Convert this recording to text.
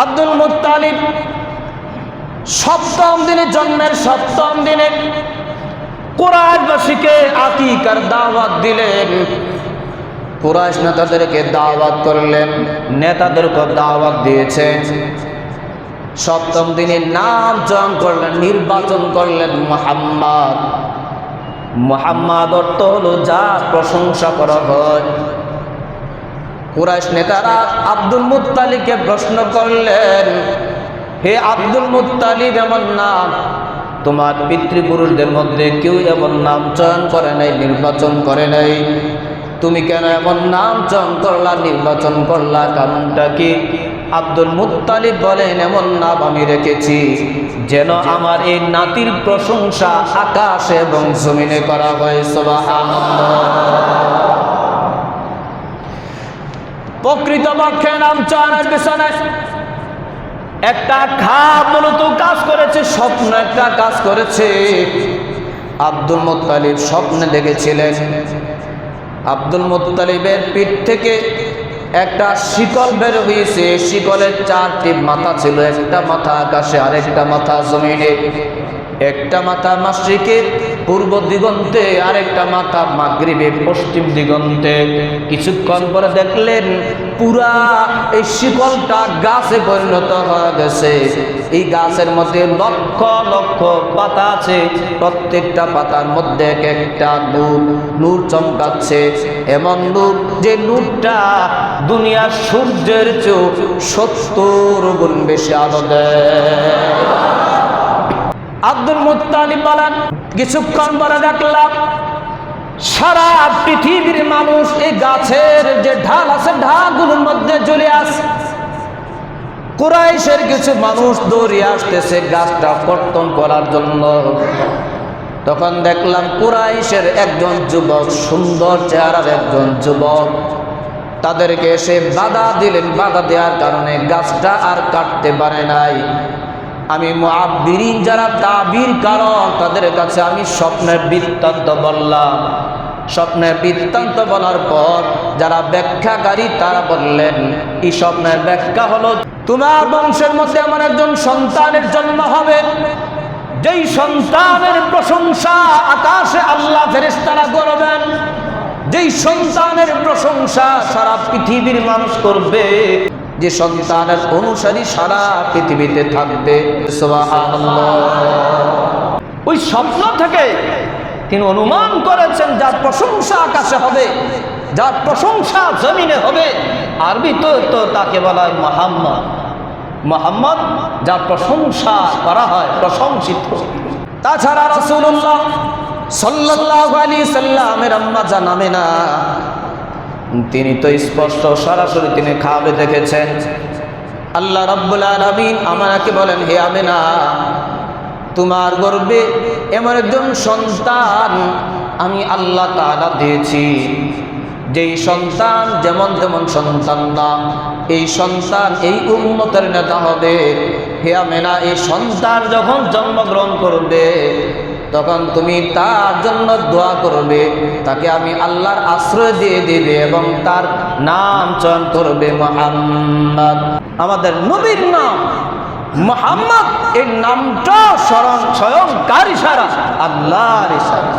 Abdul Muttalib সপ্তম দিনে, জন্মের সপ্তম দিনে কুরাইশবাসীকে আকিকার দাওয়াত দিলেন। কুরাইশ নেতাদেরকে দাওয়াত করলেন, নেতাদেরকে দাওয়াত দিয়েছেন। সপ্তম দিনে নাম চয়ন করলেন, নির্বাচন করলেন মুহাম্মদ। মুহাম্মদ অর্থ হলো যার প্রশংসা করা হয়। কুরাইশ নেতারা আব্দুল মুত্তালিবকে প্রশ্ন করলেন, হে আব্দুল মুত্তালিব, এমন নাম তোমার পিতৃপুরুষদের মধ্যে কেউ এমন নাম চয়ন করে নাই, নির্বাচন করে নাই, তুমি কেন এমন নাম চয়ন করলা, নির্বাচন করলা, কারণটা কি? আব্দুল মুত্তালিব বলেন, এমন নাম আমি রেখেছি যেন আমার এই নাতির প্রশংসা আকাশে এবং জমিনে করা হয়। সুবহানাল্লাহ। প্রকৃতপক্ষে নাম চয়নের পিছনে একটা খাপ মূলত কাজ করেছে, স্বপ্ন একটা কাজ করেছে। আব্দুল মুত্তালিব স্বপ্নে দেখেছিলেন আব্দুল মুত্তালিবের পিঠ থেকে একটা শিকল বের হয়েছে। শিকলের চারটি মাথা ছিল, একটা মাথা আকাশে, আরেকটা মাথা জমিনে, একটা মাথা মাশরিকে পূর্ব দিগন্তে, আরেকটা মাথা মাগরিবে পশ্চিম দিগন্তে। কিছুক্ষণ পরে দেখলেন পুরা এই শিকলটা গাছে পরিণত হয়ে গেছে। এই গাছের মধ্যে লক্ষ লক্ষ পাতা আছে, প্রত্যেকটা পাতার মধ্যে এক একটা নূর চমকাচ্ছে, এমন নূর যে নূরটা দুনিয়ার সূর্যের চেয়েও 70 গুণ বেশি আলো দেয়। আব্দুল মুত্তালিব বলেন, কিছুক্ষণ পরে দেখলাম সারা পৃথিবীর মানুষ এই গাছের যে ঢাল আছে, ঢালগুলোর মধ্যে ঝুলে আছে। কুরাইশের কিছু মানুষ দৌড়িয়ে আসতেছে গাছটা কর্তন করার জন্য। তখন দেখলাম কুরাইশের একজন যুবক, সুন্দর চেহারার একজন যুবক, তাদেরকে এসে বাধা দিলেন। বাধা দেওয়ার কারণে গাছটা আর কাটতে পারে নাই। আমি মুআব্বিরিন যারা তাবির কারণ, তাদের কাছে আমি স্বপ্নের বৃত্তান্ত বললাম। স্বপ্নের বৃত্তান্ত বলার পর যারা ব্যাখ্যাকারী তারা বললেন, এই স্বপ্নের ব্যাখ্যা হলো, তোমার বংশের মধ্যে এমন একজন সন্তানের জন্ম হবে, যেই সন্তানের প্রশংসা আকাশে আল্লাহ ফেরেশতারা করবেন, যেই সন্তানের প্রশংসা সারা পৃথিবীর মানুষ করবে, যে সন্তানের অনুসারী সারা পৃথিবীতে থাকবে। সুবহানাল্লাহ। ওই স্বপ্ন থেকে তিনি অনুমান করেছেন যার প্রশংসা আকাশে হবে, যার প্রশংসা জমিনে হবে। আরবিতে তো তাকে বলা হয় মুহাম্মদ। মুহাম্মদ যার প্রশংসা করা হয়, প্রশংসিত। তাছাড়া রাসূলুল্লাহ সাল্লাল্লাহু আলাইহি সাল্লামের আম্মা জান আমিনা, তিনি তো স্পষ্ট সরাসরি তিনি খাবে দেখেছেন। আল্লাহ রাব্বুল আলামিন আমাকে বলেন, হে আমিনা, তোমার গর্ভে এমন একজন সন্তান আমি আল্লাহ তাআলা দিয়েছি, যেই সন্তান যেমন তেমন সন্তান না, এই সন্তান এই উম্মতের নেতা হবে। হে আমিনা, এই সন্তান যখন জন্মগ্রহণ করবে তখন তুমি তার জন্য দোয়া করবে, তাকে আমি আল্লাহর আশ্রয় দিয়ে দিবে এবং তার নাম চয়ন করবে মুহাম্মদ। আমাদের নবীর নাম মুহাম্মদ, এই নামটা স্বয়ংকার ইশারা, আল্লাহর ইশারা।